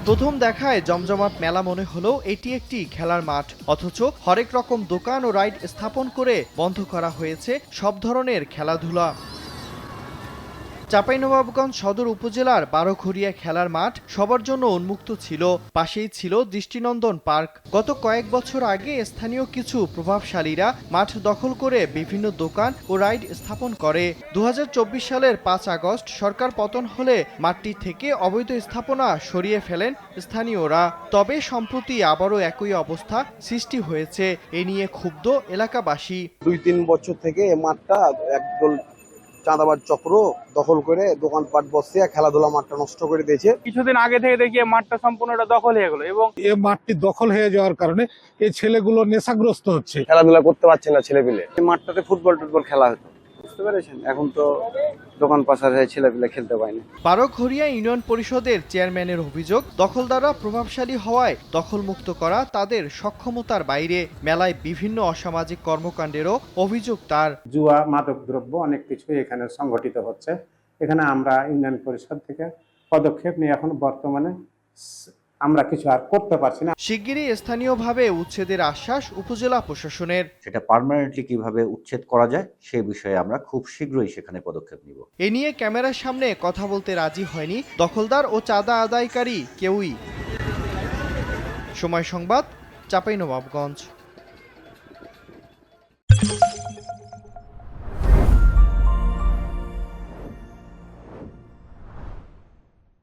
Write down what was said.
প্রথম দেখায় জমজমাট মেলা মনে হলেও এটি একটি খেলার মাঠ, অথচ হরেক রকম দোকান ও রাইড স্থাপন করে বন্ধ করা হয়েছে সব ধরনের খেলাধুলা। চাঁপাইনবাবগঞ্জ সদর উপজেলার বারোঘরিয়া খেলার মাঠ সবার জন্য উন্মুক্ত ছিল। পাশেই ছিল দৃষ্টিনন্দন পার্ক। গত কয়েক বছর আগে স্থানীয় কিছু প্রভাবশালীরা মাঠ দখল করে বিভিন্ন দোকান ও রাইড স্থাপন করে। ২০২৪ সালের ৫ আগস্ট সরকার পতন হলে মাঠটি থেকে অবৈধ স্থাপনা সরিয়ে ফেলেন স্থানীয়রা। তবে সম্প্রতি আবারও একই অবস্থা সৃষ্টি হয়েছে। এ নিয়ে ক্ষুব্ধ এলাকাবাসী। ২-৩ বছর থেকে এই মাঠটা একদল চাঁদাবাজ চক্র দখল করে দোকানপাট বসিয়ে খেলাধুলা মাঠটা নষ্ট করে দিয়েছে। কিছুদিন আগে থেকে দেখি মাঠটা সম্পূর্ণটা দখল হয়ে গেল এবং এই মাঠটি দখল হয়ে যাওয়ার কারণে এই ছেলেগুলো নেশাগ্রস্ত হচ্ছে, খেলাধুলা করতে পারছে না ছেলেপিলে। এই মাঠটাতে ফুটবল খেলা হতো, বুঝতে পেরেছেন? এখন তো দোকান পাশার ছেলেপিলে খেলতে পায় না। বারোঘরিয়া ইউনিয়ন পরিষদের চেয়ারম্যানের অভিযোগ, দখলদাররা প্রভাবশালী হওয়ায় দখলমুক্ত করা তাদের সক্ষমতার বাইরে। মেলায় বিভিন্ন অসামাজিক কর্মকাণ্ডেরও অভিযোগ তার। জুয়া, মাদকদ্রব্য অনেক কিছু এখানে সংগঠিত হচ্ছে। এখানে আমরা ইউনিয়ন পরিষদ থেকে পদক্ষেপ নিয়ে এখন বর্তমানে আমরা কিছু আর করতে পারছি না। শিগগিরই স্থানীয়ভাবে উচ্ছেদের আশ্বাস উপজেলা প্রশাসনের। সেটা পার্মানেন্টলি কিভাবে উচ্ছেদ করা যায় সে বিষয়ে আমরা খুব শীঘ্রই সেখানে পদক্ষেপ নিব। এ নিয়ে ক্যামেরার সামনে কথা বলতে রাজি হয়নি দখলদার ও চাঁদা আদায়কারী কেউই। সময় সংবাদ, চাঁপাইনবাবগঞ্জ।